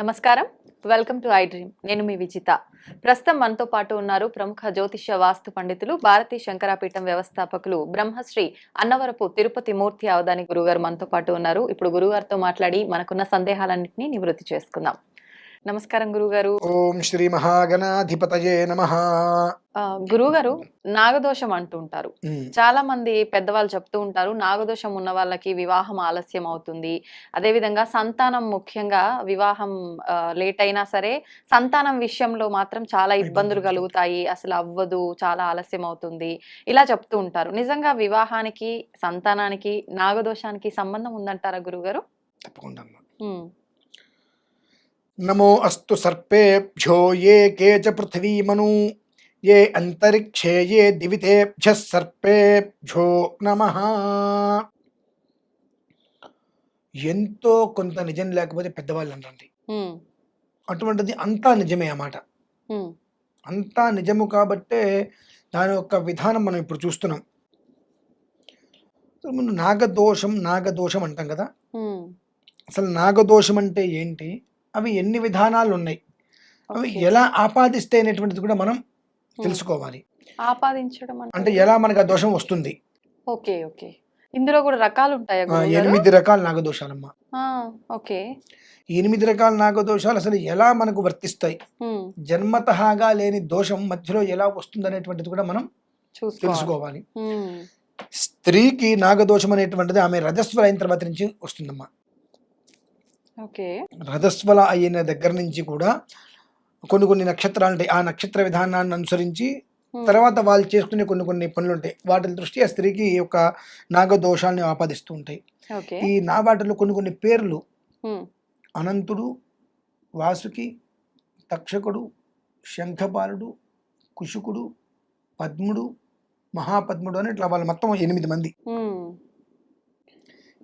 నమస్కారం. Welcome to I dream. నేను మీ విజిత. ప్రస్తుతం మనతో పాటు ఉన్నారు ప్రముఖ జ్యోతిష్య వాస్తు పండితులు, భారతీ శంకరాపీఠం వ్యవస్థాపకులు, బ్రహ్మశ్రీ అన్నవరపు తిరుపతి మూర్తి అవధాని గురుగారు మనతో పాటు ఉన్నారు. ఇప్పుడు గురుగారితో మాట్లాడి మనకున్న సందేహాలన్నింటినీ నివృత్తి చేసుకుందాం. నమస్కారం గురుగారు. ఓం శ్రీ మహాగణాధిపతయే నమః. గురుగారు, నాగదోషం అంటుంటారు. చాలా మంది పెద్దవాళ్ళు చెప్తూ ఉంటారు, నాగదోషం ఉన్న వాళ్ళకి వివాహం ఆలస్యం అవుతుంది. అదేవిధంగా సంతానం, ముఖ్యంగా వివాహం లేట్ అయినా సరే సంతానం విషయంలో మాత్రం చాలా ఇబ్బందులు కలుగుతాయి, అసలు అవ్వదు, చాలా ఆలస్యం అవుతుంది, ఇలా చెప్తూ ఉంటారు. నిజంగా వివాహానికి, సంతానానికి, నాగదోషానికి సంబంధం ఉందంటారా గురుగారు? తప్పకుండా. నమో అస్తు సర్పేభ్యో ఏ కేచ పృథివీమను ఏ అంతరిక్షే ఏ దివితేభ్య సర్పేభ్యో నమః. ఎంతో కొంత నిజం లేకపోతే పెద్దవాళ్ళు అంటండి. అటువంటిది అంతా నిజమే అన్నమాట. అంతా నిజము కాబట్టే దాని యొక్క విధానం మనం ఇప్పుడు చూస్తున్నాం. ముందు నాగదోషం అంటాం కదా. అసలు నాగదోషం అంటే ఏంటి, అవి ఎన్ని విధానాలు ఉన్నాయి, అవి ఎలా ఆపాదిస్తే అనేటువంటిది కూడా మనం తెలుసుకోవాలి. ఆపాదించడం అంటే ఎలా మనకు ఆ దోషం వస్తుంది. Okay okay. ఇందులో కూడా రకాలు ఉంటాయా? 8 రకాల నాగదోషాలమ్మా. ఓకే. 8 రకాల నాగదోషాలు అసలు ఎలా మనకు వర్తిస్తాయి, జన్మతహాగా లేని దోషం మధ్యలో ఎలా వస్తుంది అనేటువంటిది కూడా మనం తెలుసుకోవాలి. స్త్రీకి నాగదోషం అనేటువంటిది ఆమె రజస్వల అయిన తర్వాత నుంచి వస్తుందమ్మా. రజస్వల అయిన దగ్గర నుంచి కూడా కొన్ని నక్షత్రాలు ఉంటాయి. ఆ నక్షత్ర విధానాన్ని అనుసరించి తర్వాత వాళ్ళు చేసుకునే కొన్ని పనులు ఉంటాయి. వాటి దృష్ట్యా స్త్రీకి ఈ యొక్క నాగదోషాలని ఆపాదిస్తూ ఉంటాయి. ఈ వాటిలో కొన్ని పేర్లు అనంతుడు, వాసుకి, తక్షకుడు, శంఖపాలుడు, కుశుకుడు, పద్ముడు, మహాపద్ముడు అని ఇట్లా వాళ్ళు మొత్తం 8 మంది.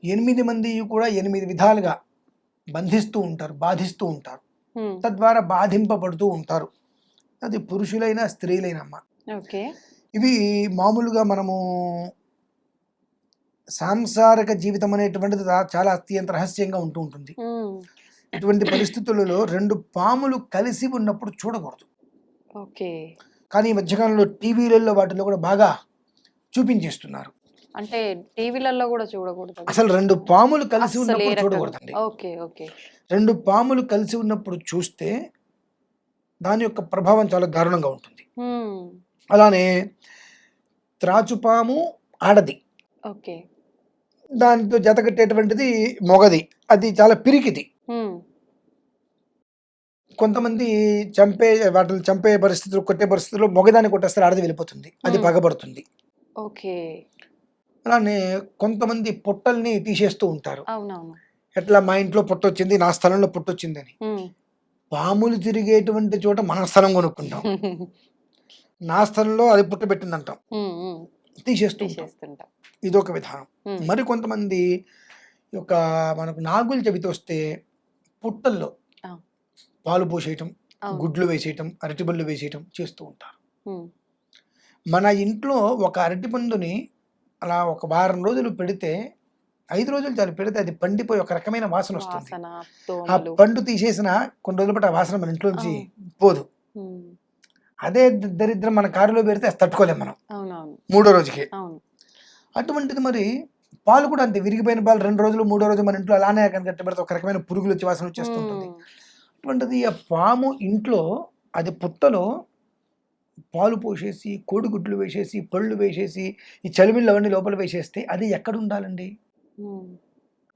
8 మంది కూడా 8 విధాలుగా బంధిస్తూ ఉంటారు, బాధిస్తూ ఉంటారు, తద్వారా బాధింపబడుతూ ఉంటారు. అది పురుషులైనా స్త్రీలైనమ్మా. ఇవి మామూలుగా మనము సాంసారిక జీవితం అనేటువంటిది చాలా అత్యంత రహస్యంగా ఉంటూ ఉంటుంది. ఇటువంటి పరిస్థితులలో 2 పాములు కలిసి ఉన్నప్పుడు చూడకూడదు. కానీ ఈ మధ్యకాలంలో టీవీలలో వాటిలో కూడా బాగా చూపించేస్తున్నారు. అంటే టీవీలలో కూడా చూడకూడదు. అసలు 2 పాములు కలిసి ఉన్నప్పుడు చూడకూడదండి. 2 పాములు కలిసి ఉన్నప్పుడు చూస్తే దాని యొక్క ప్రభావం చాలా దారుణంగా ఉంటుంది. అలానే త్రాచుపాము ఆడది, దానితో జతకట్టేటువంటిది మొగది, అది చాలా పిరికిది. కొంతమంది వాటిని చంపే పరిస్థితులు, కొట్టే పరిస్థితుల్లో మొగదాన్ని కొట్టేస్తారు, ఆడది వెళ్ళిపోతుంది, అది పగబడుతుంది. అలానే కొంతమంది పొట్టల్ని తీసేస్తూ ఉంటారు. ఎట్లా, మా ఇంట్లో పొట్టొచ్చింది, నా స్థలంలో పొట్టొచ్చిందని. పాములు తిరిగేటువంటి చోట మన స్థలం కొనుక్కుంటాం, నా స్థలంలో అది పుట్ట పెట్టిందంటాం, తీసేస్తూ ఉంటాం. ఇదొక విధానం. మరి కొంతమంది యొక్క మనకు నాగుల చెవితి వస్తే పుట్టల్లో పాలు పోసేయటం, గుడ్లు వేసేయటం, అరటిపళ్ళు వేసేయటం చేస్తూ ఉంటారు. మన ఇంట్లో ఒక అరటిపండుని అలా ఒక వారం రోజులు పెడితే, 5 రోజులు చాలు పెడితే అది పండిపోయి ఒక రకమైన వాసన వస్తుంది. ఆ పండు తీసేసిన కొన్ని రోజుల పాటు ఆ వాసన మన ఇంట్లోంచి పోదు. అదే దరిద్రం మన కారులో పెడితే అది తట్టుకోలేం మనం 3వ రోజుకి. అటువంటిది మరి పాలు కూడా అంతే, విరిగిపోయిన పాలు 2 రోజులు 3వ రోజు మన ఇంట్లో అలానే కట్టి పెడితే ఒక రకమైన పురుగులు వచ్చి వాసన వచ్చేస్తుంటుంది. అటువంటిది ఆ పాము ఇంట్లో అది పుట్టలో పాలు పోసేసి, కోడిగుడ్లు వేసేసి, పళ్ళు వేసేసి, ఈ చలిమిళ్ళు అవన్నీ లోపల వేసేస్తే అది ఎక్కడ ఉండాలండి?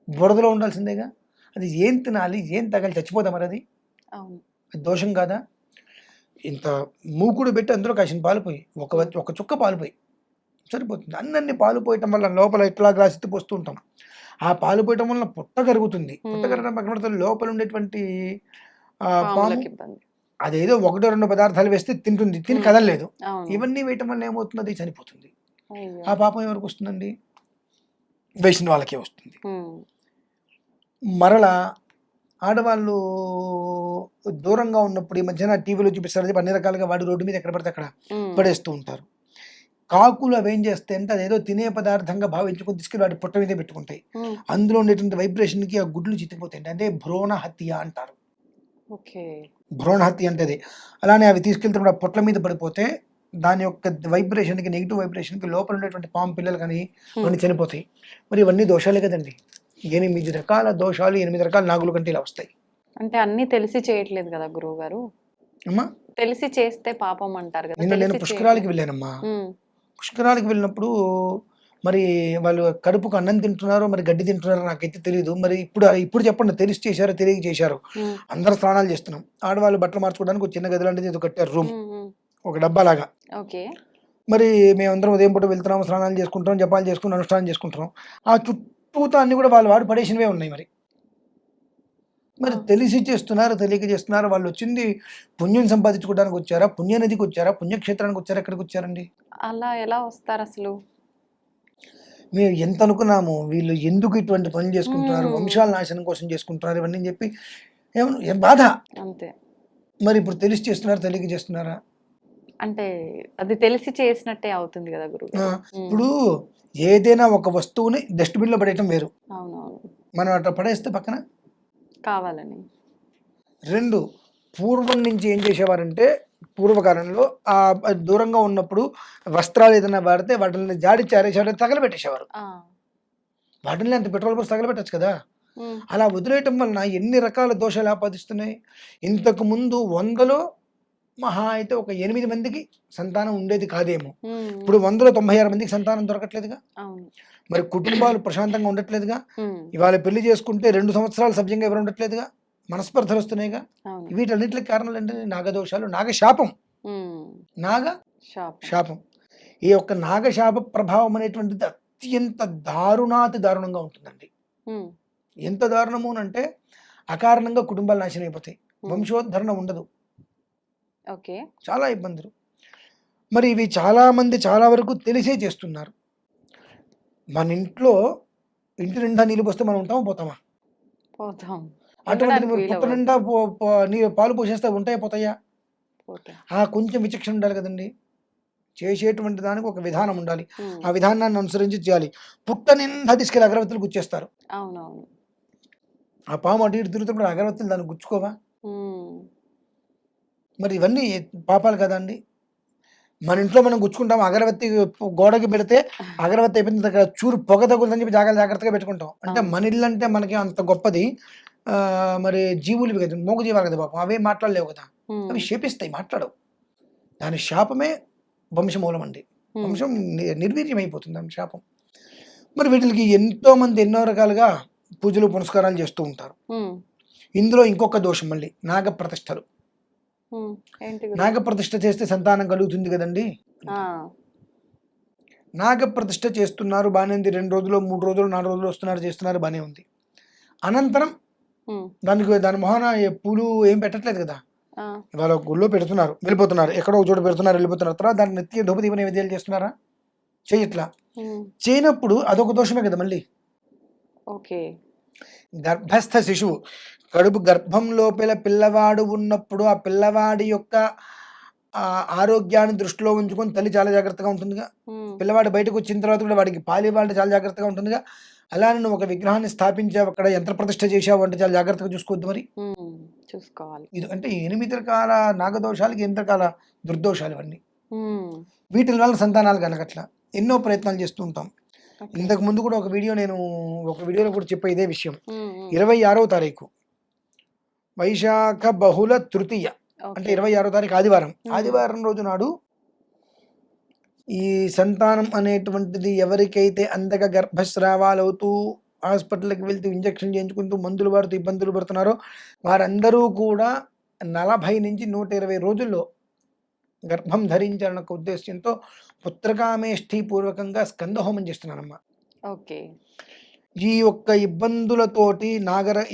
బురదలో ఉండాల్సిందేగా. అది ఏం తినాలి, ఏం తగాలి, చచ్చిపోతాం మరి. అది దోషం కాదా? ఇంత మూకుడు పెట్టి అందులో కాసిన పాలు పోయి, ఒక చుక్క పాలు పోయి సరిపోతుంది. అన్నీ పాలు పోయటం వల్ల లోపల ఇట్లా గ్లాసి పోస్తూ ఉంటాం. ఆ పాలు పోయటం వల్ల పుట్ట కరుగుతుంది. పుట్ట కరగడం పక్కన లోపల ఉండేటువంటి పాము అదేదో 1-2 పదార్థాలు వేస్తే తింటుంది, తిని కదలలేదు. ఇవన్నీ వేయటం వల్ల ఏమవుతుంది, అది చనిపోతుంది. ఆ పాపం ఎవరికి వస్తుందండి? వేసిన వాళ్ళకే వస్తుంది. మరలా ఆడవాళ్ళు దూరంగా ఉన్నప్పుడు ఈ మధ్యన టీవీలో చూపిస్తారు, అన్ని రకాలుగా వాడు రోడ్డు మీద ఎక్కడ పడితే అక్కడ పడేస్తూ ఉంటారు. కాకులు అవి ఏం చేస్తాయి అంటే అదేదో తినే పదార్థంగా భావించుకొని తీసుకెళ్ళి వాటి పుట్ట మీదే పెట్టుకుంటాయి. అందులో ఉండేటువంటి వైబ్రేషన్కి ఆ గుడ్లు చితికిపోతాయి. అంటే భ్రూణ హత్య అంటారు. ఓకే. భ్రూణ హత్య అంటే అది. అలానే అవి తీసుకెళ్తున్నప్పుడు ఆ పొట్ల మీద పడిపోతే దాని యొక్క వైబ్రేషన్‌కి, నెగెటివ్ వైబ్రేషన్‌కి లోపల ఉండేటువంటి పాము పిల్లలు కానీ అవన్నీ చనిపోతాయి. మరి ఇవన్నీ దోషాలే కదండీ! 8 రకాల దోషాలు, 8 రకాల నాగుల కంటే ఇలా వస్తాయి. అంటే అన్నీ తెలిసి చేయట్లేదు కదా గురువుగారు. అమ్మా! తెలిసి చేస్తే పాపం అంటారు కదా! నిన్న నేను తెలిసి పుష్కరాలకి చేయట్లేదు. వెళ్ళానమ్మా. హ్మ్. పుష్కరాలకి వెళ్ళినప్పుడు మరి వాళ్ళు కడుపుకు అన్నం తింటున్నారో, మరి గడ్డి తింటున్నారో నాకైతే తెలీదు. మరి ఇప్పుడు చెప్పండి, తెలిసి చేశారో, తెలియక చేశారో? హ్మ్. అందరూ స్నానాలు చేస్తున్నాం. ఆడవాళ్ళు బట్టలు మార్చుకోవడానికి ఒక చిన్న గది లాంటిది ఏదో కట్టారు రూమ్. హ్మ్. హ్మ్. ఒక డబ్బాలాగా. ఓకే. మరి మేమందరం ఉదయం పూట వెళ్తున్నాం, స్నానాలు చేసుకుంటాం, జపాలు చేసుకుని అనుష్ఠానం చేసుకుంటున్నాం. ఆ చుట్టూతా అన్ని కూడా వాళ్ళు వాడి పడేసినవే ఉన్నాయి మరి. మరి ఆ! తెలిసి చేస్తున్నారు, తెలియక చేస్తున్నారు. వాళ్ళొచ్చింది పుణ్యం సంపాదించుకోవడానికి వచ్చారా? పుణ్యనదికి వచ్చారా? పుణ్యక్షేత్రానికి వచ్చారా? ఎక్కడికొచ్చారండి? అలా ఎలా వస్తారసలు? మేము ఎంత అనుకున్నాము, వీళ్ళు ఎందుకు ఇటువంటి పనులు చేసుకుంటున్నారు? హ్మ్. వంశాల నాశనం కోసం చేసుకుంటున్నారు ఇవన్నీ అని చెప్పి బాధ. అంతే. మరి ఇప్పుడు తెలిసి చేస్తున్నారా? తెలియక చేస్తున్నారా? అంటే అది తెలిసి చేసినట్టే అవుతుంది గదా ఆ! గురువుగారు. హ్మ్. ఇప్పుడు ఏదైనా ఒక వస్తువుని డస్ట్‌బిన్‌లో పడేయటం వేరు. అవునవును. మనం అట్లా పడేస్తే పక్కన. కావాలని. 2 పూర్వం నుంచి ఏం చేసేవారంటే, పూర్వకాలంలో దూరంగా ఉన్నప్పుడు వస్త్రాలు ఏదైనా వాడితే వాటిల్ని జాడిచ్చి ఆరేసేవారు, తగలబెట్టేసేవారు. ఆ! వాటిల్ని అంత పెట్రోల్ పోసి తగలబెట్టొచ్చు కదా! హ్మ్. అలా వదిలేయటం వలన ఎన్ని రకాల దోషాలు ఆపాదిస్తున్నాయి. ఇంతకుముందు 100లో మహా అయితే ఒక 8 మందికి సంతానం ఉండేది కాదేమో. హ్మ్. ఇప్పుడు 100లో 96 మందికి సంతానం దొరకట్లేదుగా. అవును. మరి కుటుంబాలు ప్రశాంతంగా ఉండట్లేదుగా. హ్మ్. ఇవాళ పెళ్లి చేసుకుంటే 2 సంవత్సరాలు సవ్యంగా ఎవరు ఉండట్లేదుగా. మనస్పర్ధలు వస్తున్నాయిగా. అవును. వీటన్నిటికి కారణాలేంటంటే నాగదోషాలు, నాగశాపం. హ్మ్. నాగ శాపం. శాపం. ఈ యొక్క నాగశాప ప్రభావం అనేటువంటిది అత్యంత దారుణాతి దారుణంగా ఉంటుందండి. హ్మ్. ఎంత దారుణమునంటే అకారణంగా కుటుంబాలు నాశనం అయిపోతాయి. హ్మ్. వంశోద్ధరణ ఉండదు. ఓకే. చాలా ఇబ్బందులు. మరి ఇవి చాలామంది చాలా వరకు తెలిసే చేస్తున్నారు. మన ఇంట్లో ఇంటి నిండా నీళ్ళు పోస్తే మనం ఉంటామా? పోతామా? పోతాం. అటువంటిది ఉండడానికి మీరు పుట్ట వీలవ్వదు. నిండా పో పో నీ పాలు పోసేస్తే ఉంటాయా? పోతాయా? పోతాం. కొంచెం విచక్షణ ఉండాలి కదండీ! చేసేటువంటి దానికి ఒక విధానం ఉండాలి. హ్మ్. ఆ విధానాన్ని అనుసరించి చేయాలి. పుట్ట నిండా తీసుకెళ్ళి అగరబత్తులు గుచ్చేస్తారు. అవునవును. ఆ పాము అటు ఇటు తిరుగుతున్నప్పుడు అగరబత్తులు దానికి గుచ్చుకోవా? హ్మ్. మరి ఇవన్నీ పాపాలు కదండీ! మన ఇంట్లో మనం గుచ్చుకుంటాం. అగరబత్తి గోడకి పెడితే అగరబత్తి అయిపోయిన దగ్గర చూరు పొగ తగులుతుందని చెప్పి జాగ్రత్తగా పెట్టుకుంటాం. అంటే అవును. మన ఇల్లంటే మనకి అంత గొప్పది. మరి జీవులివి కదా! మూగజీవాలు కదా పాపం. అవేం మాట్లాడలేవు కదా! అవి హ్మ్. శపిస్తాయి, మాట్లాడవు. దాని శాపమే వంశమూలం అండి. హ్మ్. వంశం నిర్వీర్యమైపోతుంది దాని శాపం. మరి వీటిలికి ఎంతోమంది ఎన్నో రకాలుగా పూజలు, పునస్కారాలు చేస్తూ ఉంటారు. హ్మ్. ఇందులో ఇంకొక దోషం మళ్ళీ నాగప్రతిష్ఠలు. హ్మ్. ఏంటి గురువు? నాగప్రతిష్ఠ చేస్తే సంతానం కలుగుతుంది కదండీ! ఆ! నాగప్రతిష్ఠ చేస్తున్నారు బానే ఉంది. 2 రోజులో, 3 రోజులు, 4 రోజులు వస్తున్నారు, చేస్తున్నారు బానే ఉంది. అనంతరం హ్మ్. దాని మొహాన పూలు ఏం పెట్టట్లేదు కదా! ఆ! ఇవాళ గుళ్ళో పెడుతున్నారు, వెళ్ళిపోతున్నారు. ఎక్కడో ఒక చోట పెడుతున్నారు, వెళ్ళిపోతున్నారు. తర్వాత దానికి నెత్తి ధూపదీప నైవేద్యాలు చేస్తున్నారా? చెయ్యట్లా. హ్మ్. చేయనప్పుడు అదొక దోషమే కదా మళ్ళీ. ఓకే. గర్భస్థ శిశువు గర్భం లోపల పిల్లవాడు ఉన్నప్పుడు ఆ పిల్లవాడి యొక్క ఆరోగ్యాన్ని దృష్టిలో ఉంచుకొని తల్లి చాలా జాగ్రత్తగా ఉంటుందిగా. హ్మ్. పిల్లవాడు బయటకొచ్చిన తర్వాత కూడా వాడికి పాలివ్వాలంటే చాలా జాగ్రత్తగా ఉంటుందిగా. అలానే నువ్వు ఒక విగ్రహాన్ని స్థాపించావు, అక్కడ యంత్ర ప్రతిష్ఠ చేశావు అంటే చాలా జాగ్రత్తగా చూసుకోవద్దు మరి. హ్మ్. చూసుకోవాలి. ఇది అంటే 8 రకాల నాగదోషాలకి 8 రకాల దుర్దోషాలు ఇవన్నీ. హ్మ్. వీటిల వల్ల సంతానాలు కలగట్ల. ఎన్నో ప్రయత్నాలు చేస్తూ ఉంటాం. ఓకే. ఇంతకు ముందు కూడా ఒక వీడియోలో కూడా చెప్పా ఇదే విషయం. హ్మ్. హ్మ్. 26వ తారీఖు వైశాఖ బహుళ తృతీయ. అంటే ఓకే. 26వ తారీఖు ఆదివారం. హ్మ్. ఆదివారం రోజు నాడు ఈ సంతానం అనేటువంటిది ఎవరికైతే అంతగా గర్భస్రావాలవుతూ హాస్పిటల్‌కి వెళ్తూ ఇంజెక్షన్ చేయించుకుంటూ మందులు వాడుతూ ఇబ్బందులు పడుతున్నారో వారందరూ కూడా 40-120 రోజుల్లో గర్భం ధరించాలన్న ఒక ఉద్దేశ్యంతో పుత్రకామేష్ఠి పూర్వకంగా స్కందహోమం చేస్తున్నారమ్మ. ఓకే. ఈ యొక్క ఇబ్బందులతోటి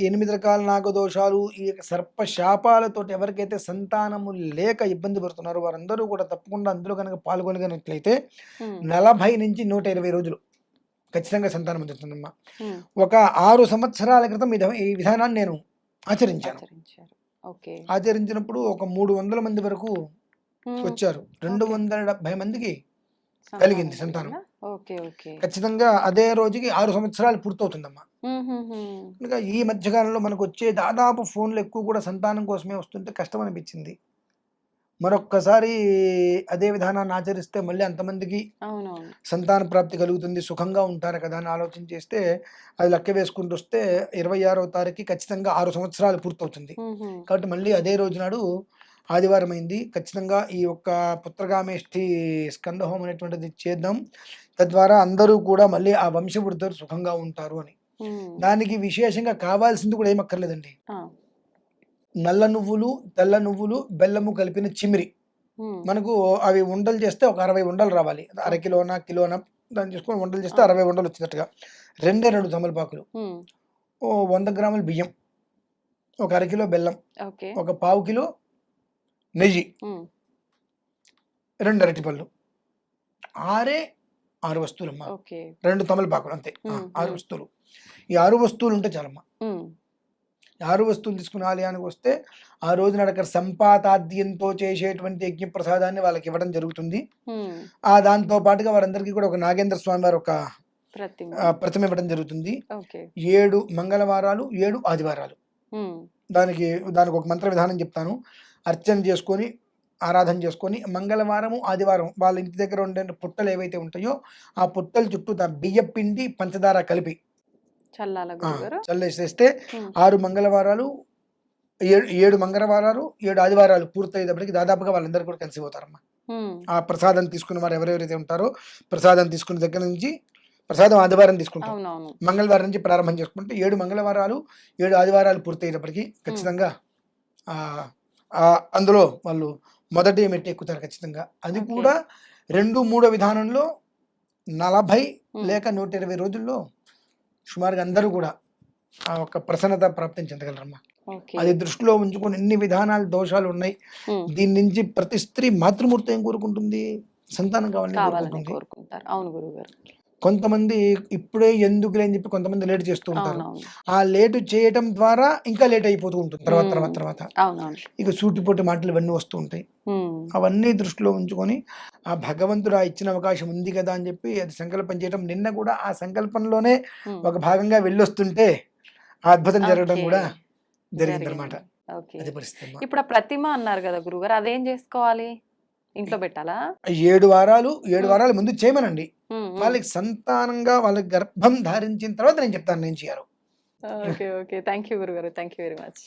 8 రకాల నాగదోషాలు, ఈ యొక్క సర్ప శాపాలతోటి ఎవరికైతే సంతానము లేక ఇబ్బంది పడుతున్నారో వారందరూ కూడా తప్పకుండా అందులో గనక పాల్గొనగలిగినట్లయితే హ్మ్. 40-120 రోజులు ఖచ్చితంగా సంతానం అందుతుందమ్మా. హ్మ్. ఒక 6 సంవత్సరాల క్రితం ఈ విధానాన్ని నేను ఆచరించాను. ఆచరించారు. ఓకే. ఆచరించినప్పుడు ఒక 300 మంది వరకు హ్మ్. వచ్చారు. ఓకే. 270 మందికి కలిగింది సంతానం. Okay okay. ఖచ్చితంగా అదే రోజుకి 6 సంవత్సరాలు పూర్తవుతుందమ్మా. కనుక ఈ మధ్యకాలంలో మనకు వచ్చే దాదాపు ఫోన్లు ఎక్కువ కూడా సంతానం కోసమే వస్తుంటే కష్టం అనిపించింది. మరొక్కసారి అదే విధానాన్ని ఆచరిస్తే మళ్ళీ అంతమందికి సంతాన ప్రాప్తి కలుగుతుంది, సుఖంగా ఉంటారు కదా అని ఆలోచన చేస్తే అది లెక్క వేసుకుంటూ వస్తే 26వ తారీఖుకి ఖచ్చితంగా 6 సంవత్సరాలు పూర్తవుతుంది. కాబట్టి మళ్ళీ అదే రోజు నాడు ఆదివారం అయింది. ఖచ్చితంగా ఈ యొక్క పుత్రకామేష్ఠి స్కందహోమం అనేటువంటిది చేద్దాం. తద్వారా అందరూ కూడా మళ్ళీ ఆ వంశవృద్ధులు సుఖంగా ఉంటారు అని. దానికి విశేషంగా కావాల్సింది కూడా ఏమక్కర్లేదండి. నల్ల నువ్వులు, తెల్ల నువ్వులు, బెల్లము కలిపిన చిమిరి. మనకు అవి ఉండలు చేస్తే ఒక 60 ఉండలు రావాలి. అరకిలోన కిలోన దాన్ని చేసుకొని ఉండలు చేస్తే 60 ఉండలు వచ్చినట్టుగా. 2 తమలపాకులు, 100 గ్రాముల బియ్యం, ఒక అరకిలో బెల్లం, ఒక పావు కిలో నెయ్యి, 2 అరటిపళ్ళు, 6 వస్తువులమ్మా. 2 తమలపాకులు అంతే. 6 వస్తువులు. ఈ 6 వస్తువులు ఉంటే చాలమ్మా. 6 వస్తువులు తీసుకుని ఆలయానికి వస్తే ఆ రోజున అక్కడ సంపాతాద్యంతో చేసేటువంటి యజ్ఞ ప్రసాదాన్ని వాళ్ళకి ఇవ్వడం జరుగుతుంది. దాంతో పాటుగా వారందరికీ కూడా ఒక నాగేంద్ర స్వామి వారు ఒక ప్రతిమ ఇవ్వడం జరుగుతుంది. 7 మంగళవారాలు, 7 ఆదివారాలు. దానికి ఒక మంత్ర విధానం చెప్తాను. అర్చన చేసుకొని ఆరాధన చేసుకొని మంగళవారము, ఆదివారం వాళ్ళ ఇంటి దగ్గర ఉండే పుట్టలు ఏవైతే ఉంటాయో ఆ పుట్టల చుట్టూ బియ్య పిండి, పంచదార కలిపి చల్లేసేస్తే 6 మంగళవారాలు, 7 మంగళవారాలు, 7 ఆదివారాలు పూర్తయ్యేటప్పటికి దాదాపుగా వాళ్ళందరూ కూడా కలిసి పోతారమ్మా. ఆ ప్రసాదం తీసుకున్న వారు ఎవరెవరైతే ఉంటారో ప్రసాదం తీసుకున్న దగ్గర నుంచి, ప్రసాదం ఆదివారం తీసుకుంటాం, మంగళవారం నుంచి ప్రారంభం చేసుకుంటే 7 మంగళవారాలు, 7 ఆదివారాలు పూర్తయ్యేటప్పటికి ఖచ్చితంగా అందులో వాళ్ళు మొదటి మెట్టి ఎక్కుతారు ఖచ్చితంగా. అది కూడా 2-3 విధానంలో 40 లేక 120 రోజుల్లో సుమారుగా అందరూ కూడా ఆ ఒక ప్రసన్నత ప్రాప్తం చెందగలరమ్మా. అది దృష్టిలో ఉంచుకొని ఎన్ని విధానాలు దోషాలు ఉన్నాయి. దీని నుంచి ప్రతి స్త్రీ మాతృమూర్తి ఏం కోరుకుంటుంది? సంతానం కావాలని కోరుకుంటారు. అవును గురుగారు. కొంతమంది ఇప్పుడే ఎందుకు లేని చెప్పి కొంతమంది లేట్ చేస్తూ ఉంటారు. ఆ లేటు చేయటం ద్వారా ఇంకా లేట్ అయిపోతూ ఉంటుంది తర్వాత. ఇక సూటిపోటి మాటలు ఇవన్నీ వస్తూ ఉంటాయి. అవన్నీ దృష్టిలో ఉంచుకొని ఆ భగవంతుడు ఇచ్చిన అవకాశం ఉంది కదా అని చెప్పి అది సంకల్పం చేయటం. నిన్న కూడా ఆ సంకల్పంలోనే ఒక భాగంగా వెళ్ళొస్తుంటే ఆ అద్భుతం జరగడం కూడా జరిగిందనమాట. అది పరిస్థితి. ఇప్పుడు ఆ ప్రతిమ అన్నారు కదా గురుగారు, అదేం చేసుకోవాలి? ఇంట్లో పెట్టాలా? 7 వారాలు ముందు చేయమనండి. వాళ్ళకి సంతానంగా వాళ్ళకి గర్భం ధారించిన తర్వాత నేను చెప్తాను నేను చేయాలి. ఓకే. థ్యాంక్ యూ గురుగారు. Thank you very much.